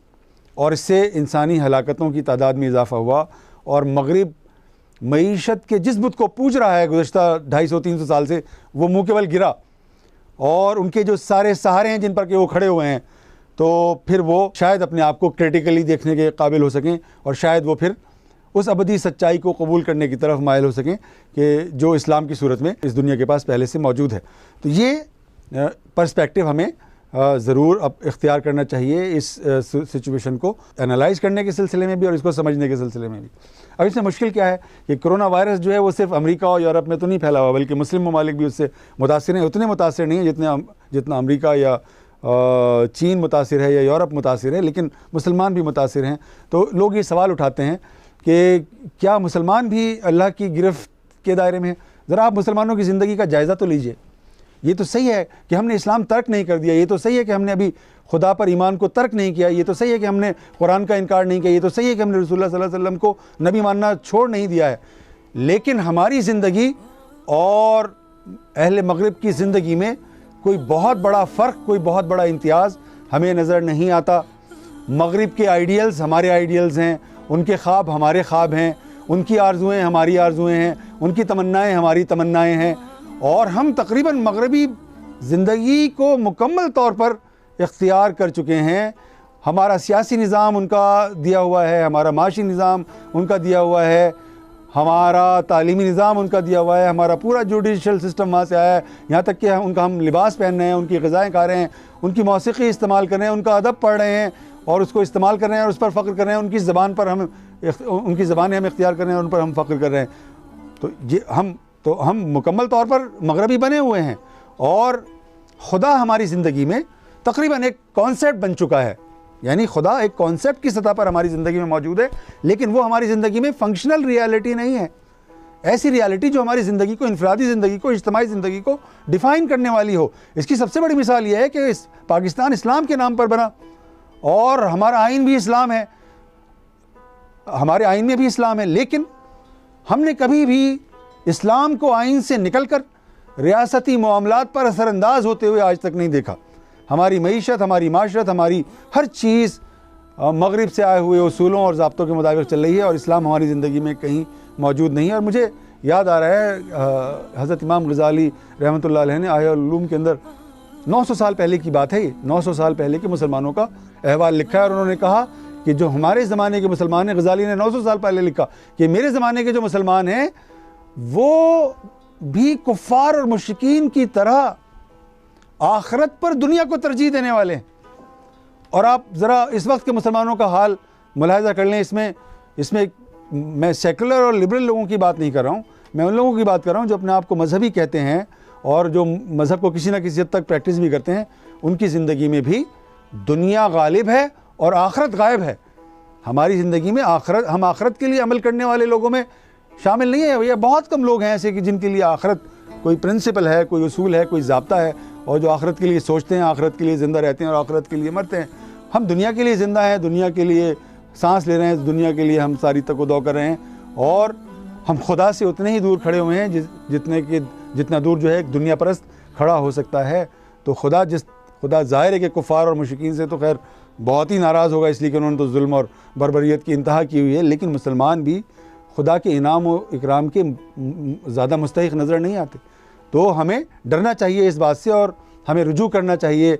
اور اس سے انسانی ہلاکتوں کی تعداد میں اضافہ ہوا، اور مغرب معیشت کے جس بت کو پوج رہا ہے گزشتہ 250-300 سال سے وہ منہ کے بل گرا، اور ان کے جو سارے سہارے ہیں جن پر کہ وہ کھڑے ہوئے ہیں، تو پھر وہ شاید اپنے آپ کو کریٹیکلی دیکھنے کے قابل ہو سکیں، اور شاید وہ پھر اس ابدی سچائی کو قبول کرنے کی طرف مائل ہو سکیں کہ جو اسلام کی صورت میں اس دنیا کے پاس پہلے سے موجود ہے. تو یہ پرسپیکٹو ہمیں ضرور اب اختیار کرنا چاہیے اس سچویشن کو انالائز کرنے کے سلسلے میں بھی اور اس کو سمجھنے کے سلسلے میں بھی. اب اس میں مشکل کیا ہے کہ کرونا وائرس جو ہے وہ صرف امریکہ اور یورپ میں تو نہیں پھیلا ہوا، بلکہ مسلم ممالک بھی اس سے متاثر ہیں. اتنے متاثر نہیں ہیں جتنا امریکہ یا چین متاثر ہے یا یورپ متاثر ہے، لیکن مسلمان بھی متاثر ہیں. تو لوگ یہ سوال اٹھاتے ہیں کہ کیا مسلمان بھی اللہ کی گرفت کے دائرے میں ہیں؟ ذرا آپ مسلمانوں کی زندگی کا جائزہ تو لیجئے. یہ تو صحیح ہے کہ ہم نے اسلام ترک نہیں کر دیا، یہ تو صحیح ہے کہ ہم نے ابھی خدا پر ایمان کو ترک نہیں کیا، یہ تو صحیح ہے کہ ہم نے قرآن کا انکار نہیں کیا، یہ تو صحیح ہے کہ ہم نے رسول اللہ صلی اللہ علیہ وسلم کو نبی ماننا چھوڑ نہیں دیا ہے. لیکن ہماری زندگی اور اہل مغرب کی زندگی میں کوئی بہت بڑا فرق، کوئی بہت بڑا امتیاز ہمیں نظر نہیں آتا۔ مغرب کے آئیڈیلز ہمارے آئیڈیلز ہیں، ان کے خواب ہمارے خواب ہیں، ان کی آرزوئیں ہماری آرزوئیں ہیں، ان کی تمنائیں ہماری تمنائیں ہیں، اور ہم تقریباً مغربی زندگی کو مکمل طور پر اختیار کر چکے ہیں۔ ہمارا سیاسی نظام ان کا دیا ہوا ہے، ہمارا معاشی نظام ان کا دیا ہوا ہے، ہمارا تعلیمی نظام ان کا دیا ہوا ہے، ہمارا پورا جوڈیشل سسٹم وہاں سے آیا ہے، یہاں تک کہ ان کا ہم لباس پہن رہے ہیں، ان کی غذائیں کھا رہے ہیں، ان کی موسیقی استعمال کر رہے ہیں، ان کا ادب پڑھ رہے ہیں اور اس کو استعمال کر رہے ہیں اور اس پر فخر کر رہے ہیں، ان کی زبان پر ان کی زبانیں ہم اختیار کر رہے ہیں اور ان پر ہم فخر کر رہے ہیں۔ تو ہم مکمل طور پر مغربی بنے ہوئے ہیں، اور خدا ہماری زندگی میں تقریباً ایک کانسیپٹ بن چکا ہے، یعنی خدا ایک کانسیپٹ کی سطح پر ہماری زندگی میں موجود ہے، لیکن وہ ہماری زندگی میں فنکشنل ریالٹی نہیں ہے، ایسی ریالٹی جو ہماری زندگی کو، انفرادی زندگی کو، اجتماعی زندگی کو ڈیفائن کرنے والی ہو۔ اس کی سب سے بڑی مثال یہ ہے کہ پاکستان اسلام کے نام پر بنا، اور ہمارا آئین بھی اسلام ہے، ہمارے آئین میں بھی اسلام ہے، لیکن ہم نے کبھی بھی اسلام کو آئین سے نکل کر ریاستی معاملات پر اثر انداز ہوتے ہوئے آج تک نہیں دیکھا۔ ہماری معیشت، ہماری معاشرت، ہماری ہر چیز مغرب سے آئے ہوئے اصولوں اور ضابطوں کے مطابق چل رہی ہے، اور اسلام ہماری زندگی میں کہیں موجود نہیں ہے۔ اور مجھے یاد آ رہا ہے حضرت امام غزالی رحمۃ اللہ علیہ نے احیاء العلوم کے اندر 900 سال پہلے کی بات ہے، یہ 900 سال پہلے کے مسلمانوں کا احوال لکھا ہے، اور انہوں نے کہا کہ جو ہمارے زمانے کے مسلمان ہیں، غزالی نے 900 سال پہلے لکھا کہ میرے زمانے کے جو مسلمان ہیں وہ بھی کفار اور مشرکین کی طرح آخرت پر دنیا کو ترجیح دینے والے ہیں۔ اور آپ ذرا اس وقت کے مسلمانوں کا حال ملاحظہ کر لیں، اس میں میں سیکولر اور لبرل لوگوں کی بات نہیں کر رہا ہوں، میں ان لوگوں کی بات کر رہا ہوں جو اپنے آپ کو مذہبی کہتے ہیں اور جو مذہب کو کسی نہ کسی حد تک پریکٹس بھی کرتے ہیں۔ ان کی زندگی میں بھی دنیا غالب ہے اور آخرت غائب ہے۔ ہماری زندگی میں ہم آخرت کے لیے عمل کرنے والے لوگوں میں شامل نہیں ہیں۔ یہ بہت کم لوگ ہیں ایسے کہ جن کے لیے آخرت کوئی پرنسپل ہے، کوئی اصول ہے، کوئی ضابطہ ہے، اور جو آخرت کے لیے سوچتے ہیں، آخرت کے لیے زندہ رہتے ہیں اور آخرت کے لیے مرتے ہیں۔ ہم دنیا کے لیے زندہ ہیں، دنیا کے لیے سانس لے رہے ہیں، دنیا کے لیے ہم ساری تک و دو کر رہے ہیں، اور ہم خدا سے اتنے ہی دور کھڑے ہوئے ہیں جتنا دور جو ہے ایک دنیا پرست کھڑا ہو سکتا ہے۔ تو خدا ظاہر ہے کہ کفار اور مشرکین سے تو خیر بہت ہی ناراض ہوگا، اس لیے کہ انہوں نے تو ظلم اور بربریت کی انتہا کی ہوئی ہے، لیکن مسلمان بھی خدا کے انعام و اکرام کے زیادہ مستحق نظر نہیں آتے۔ تو ہمیں ڈرنا چاہیے اس بات سے، اور ہمیں رجوع کرنا چاہیے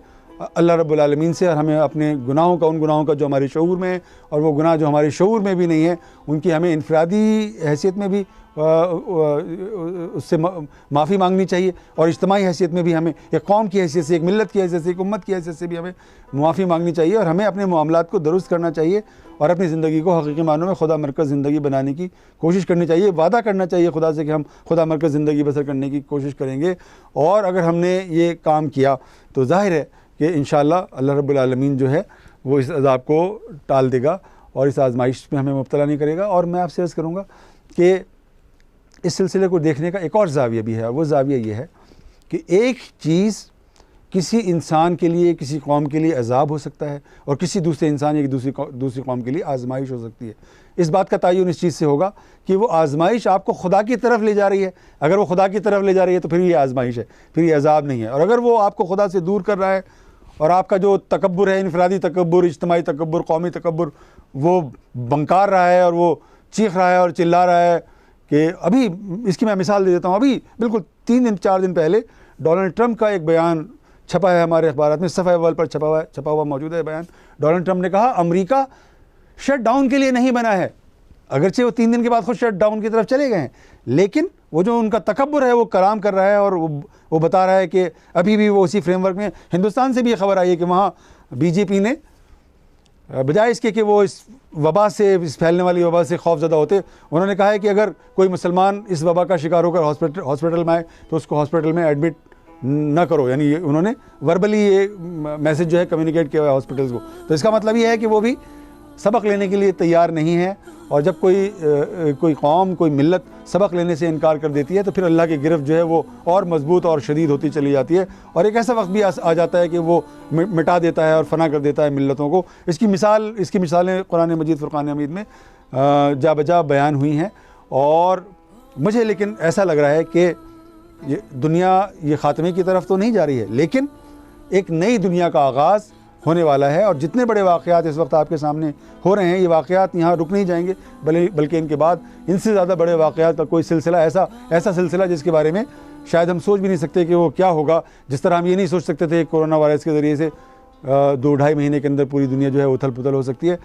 اللہ رب العالمین سے، اور ہمیں اپنے گناہوں کا، ان گناہوں کا جو ہمارے شعور میں ہیں، اور وہ گناہ جو ہمارے شعور میں بھی نہیں ہیں، ان کی ہمیں انفرادی حیثیت میں بھی اس سے معافی مانگنی چاہیے، اور اجتماعی حیثیت میں بھی ہمیں ایک قوم کی حیثیت سے، ایک ملت کی حیثیت سے، ایک امت کی حیثیت سے بھی ہمیں معافی مانگنی چاہیے، اور ہمیں اپنے معاملات کو درست کرنا چاہیے، اور اپنی زندگی کو حقیقی معنوں میں خدا مرکز زندگی بنانے کی کوشش کرنی چاہیے۔ وعدہ کرنا چاہیے خدا سے کہ ہم خدا مرکز زندگی بسر کرنے کی کوشش کریں گے، اور اگر ہم نے یہ کام کیا تو ظاہر ہے کہ انشاءاللہ اللہ رب العالمین جو ہے وہ اس عذاب کو ٹال دے گا اور اس آزمائش میں ہمیں مبتلا نہیں کرے گا۔ اور میں آپ سے عرض کروں گا کہ اس سلسلے کو دیکھنے کا ایک اور زاویہ بھی ہے، اور وہ زاویہ یہ ہے کہ ایک چیز کسی انسان کے لیے، کسی قوم کے لیے عذاب ہو سکتا ہے، اور کسی دوسرے انسان یا دوسری قوم کے لیے آزمائش ہو سکتی ہے۔ اس بات کا تعین اس چیز سے ہوگا کہ وہ آزمائش آپ کو خدا کی طرف لے جا رہی ہے۔ اگر وہ خدا کی طرف لے جا رہی ہے تو پھر یہ آزمائش ہے، پھر یہ عذاب نہیں ہے۔ اور اگر وہ آپ کو خدا سے دور کر رہا ہے، اور آپ کا جو تکبر ہے، انفرادی تکبر، اجتماعی تکبر، قومی تکبر، وہ بنکار رہا ہے اور وہ چیخ رہا ہے اور چلا رہا ہے کہ ابھی اس کی میں مثال دے دیتا ہوں، ابھی بالکل 4 دن پہلے ڈونلڈ ٹرمپ کا ایک بیان چھپا ہے ہمارے اخبارات میں، صفحہ اول پر چھپا ہوا موجود ہے بیان۔ ڈونلڈ ٹرمپ نے کہا امریکہ شٹ ڈاؤن کے لیے نہیں بنا ہے، اگرچہ وہ 3 دن کے بعد خود شٹ ڈاؤن کی طرف چلے گئے ہیں، لیکن وہ جو ان کا تکبر ہے وہ کلام کر رہا ہے، اور وہ بتا رہا ہے کہ ابھی بھی وہ اسی فریم ورک میں۔ ہندوستان سے بھی یہ خبر آئی ہے کہ وہاں بی جے پی نے بجائے اس کے کہ وہ اس وبا سے، اس پھیلنے والی وبا سے خوف زدہ ہوتے، انہوں نے کہا ہے کہ اگر کوئی مسلمان اس وبا کا شکار ہو کر ہاسپٹل میں آئے تو اس کو ہاسپٹل میں ایڈمٹ نہ کرو، یعنی انہوں نے وربلی یہ میسج جو ہے کمیونیکیٹ کیا ہوا ہے ہاسپٹلز کو۔ تو اس کا مطلب یہ ہے کہ وہ بھی سبق لینے کے لیے تیار نہیں ہے، اور جب کوئی قوم، کوئی ملت سبق لینے سے انکار کر دیتی ہے تو پھر اللہ کی گرفت جو ہے وہ اور مضبوط اور شدید ہوتی چلی جاتی ہے، اور ایک ایسا وقت بھی آ جاتا ہے کہ وہ مٹا دیتا ہے اور فنا کر دیتا ہے ملتوں کو۔ اس کی مثالیں قرآن مجید فرقان حمید میں جا بجا بیان ہوئی ہیں، اور مجھے لیکن ایسا لگ رہا ہے کہ یہ دنیا یہ خاتمے کی طرف تو نہیں جا رہی ہے، لیکن ایک نئی دنیا کا آغاز ہونے والا ہے، اور جتنے بڑے واقعات اس وقت آپ کے سامنے ہو رہے ہیں، یہ واقعات یہاں رک نہیں جائیں گے، بلکہ ان کے بعد ان سے زیادہ بڑے واقعات کا کوئی سلسلہ ایسا سلسلہ جس کے بارے میں شاید ہم سوچ بھی نہیں سکتے کہ وہ کیا ہوگا. جس طرح ہم یہ نہیں سوچ سکتے تھے کہ کورونا وائرس کے ذریعے سے 2-2.5 مہینے کے اندر پوری دنیا جو ہے اتھل پتھل ہو سکتی ہے،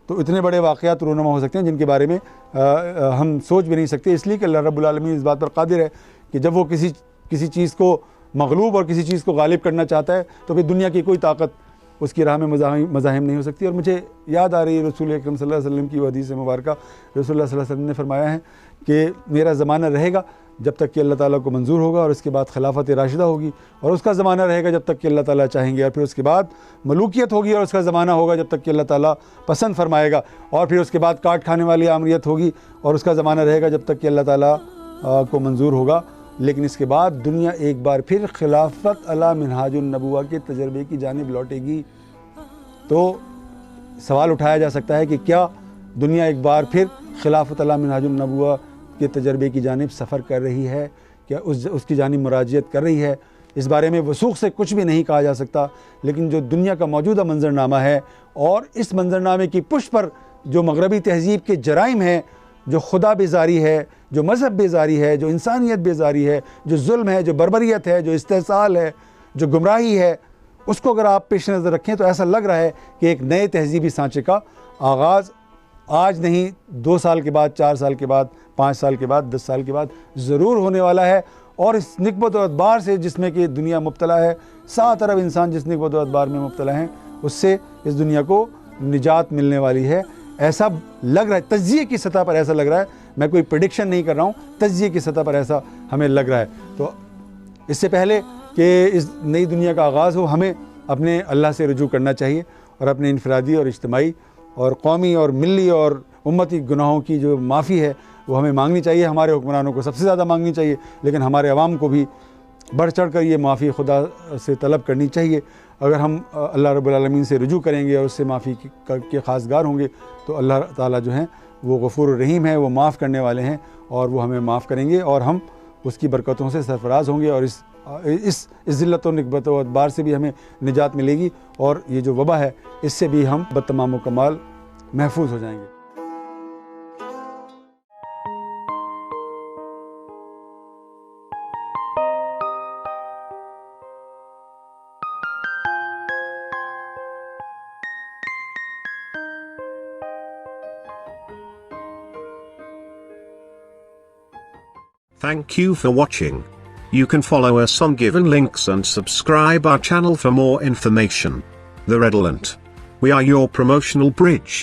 تو اتنے بڑے واقعات رونما ہو سکتے ہیں جن کے بارے میں ہم سوچ بھی نہیں سکتے. اس لیے کہ اللہ رب العالمین اس بات پر قادر ہے کہ جب وہ کسی چیز کو مغلوب اور کسی چیز کو غالب کرنا چاہتا ہے تو پھر دنیا کی کوئی طاقت اس کی راہ میں مزاحم نہیں ہو سکتی. اور مجھے یاد آ رہی ہے رسول اکرم صلی اللہ علیہ وسلم کی وہ حدیث مبارکہ. رسول اللہ صلی اللہ علیہ وسلم نے فرمایا ہے کہ میرا زمانہ رہے گا جب تک کہ اللہ تعالیٰ کو منظور ہوگا، اور اس کے بعد خلافت راشدہ ہوگی، اور اس کا زمانہ رہے گا جب تک کہ اللہ تعالیٰ چاہیں گے، اور پھر اس کے بعد ملوکیت ہوگی، اور اس کا زمانہ ہوگا جب تک کہ اللہ تعالیٰ پسند فرمائے گا، اور پھر اس کے بعد کاٹ کھانے والی آمریت ہوگی، اور اس کا زمانہ رہے گا جب تک کہ اللہ تعالیٰ کو منظور ہوگا. لیکن اس کے بعد دنیا ایک بار پھر خلافت علی منہاج النبوہ کے تجربے کی جانب لوٹے گی. تو سوال اٹھایا جا سکتا ہے کہ کیا دنیا ایک بار پھر خلافت علی منہاج النبوہ کے تجربے کی جانب سفر کر رہی ہے؟ کیا اس کی جانب مراجعت کر رہی ہے؟ اس بارے میں وثوق سے کچھ بھی نہیں کہا جا سکتا، لیکن جو دنیا کا موجودہ منظرنامہ ہے، اور اس منظرنامے کی پشت پر جو مغربی تہذیب کے جرائم ہیں، جو خدا بیزاری ہے، جو مذہب بیزاری ہے، جو انسانیت بیزاری ہے، جو ظلم ہے، جو بربریت ہے، جو استحصال ہے، جو گمراہی ہے، اس کو اگر آپ پیش نظر رکھیں تو ایسا لگ رہا ہے کہ ایک نئے تہذیبی سانچے کا آغاز آج نہیں 2 سال کے بعد، 4 سال کے بعد، 5 سال کے بعد، 10 سال کے بعد ضرور ہونے والا ہے. اور اس نکبت و ادبار سے جس میں کہ دنیا مبتلا ہے، 7 ارب انسان جس نکبت و ادبار میں مبتلا ہیں، اس سے اس دنیا کو نجات ملنے والی ہے. ایسا لگ رہا ہے، تجزیے کی سطح پر ایسا لگ رہا ہے. میں کوئی پریڈکشن نہیں کر رہا ہوں، تجزیے کی سطح پر ایسا ہمیں لگ رہا ہے. تو اس سے پہلے کہ اس نئی دنیا کا آغاز ہو، ہمیں اپنے اللہ سے رجوع کرنا چاہیے، اور اپنے انفرادی اور اجتماعی اور قومی اور ملی اور امتی گناہوں کی جو معافی ہے وہ ہمیں مانگنی چاہیے. ہمارے حکمرانوں کو سب سے زیادہ مانگنی چاہیے، لیکن ہمارے عوام کو بھی بڑھ چڑھ کر یہ معافی خدا سے طلب کرنی چاہیے. اگر ہم اللہ رب العالمین سے رجوع کریں گے اور اس سے معافی کے خواستگار ہوں گے تو اللہ تعالیٰ جو ہیں وہ غفور الرحیم ہیں، وہ معاف کرنے والے ہیں، اور وہ ہمیں معاف کریں گے، اور ہم اس کی برکتوں سے سرفراز ہوں گے، اور اس ذلت و نکبت و ادبار سے بھی ہمیں نجات ملے گی، اور یہ جو وبا ہے اس سے بھی ہم بتمام و کمال محفوظ ہو جائیں گے. Thank you for watching. You can follow us on given links and subscribe our channel for more information. The Redolent. We are your promotional bridge.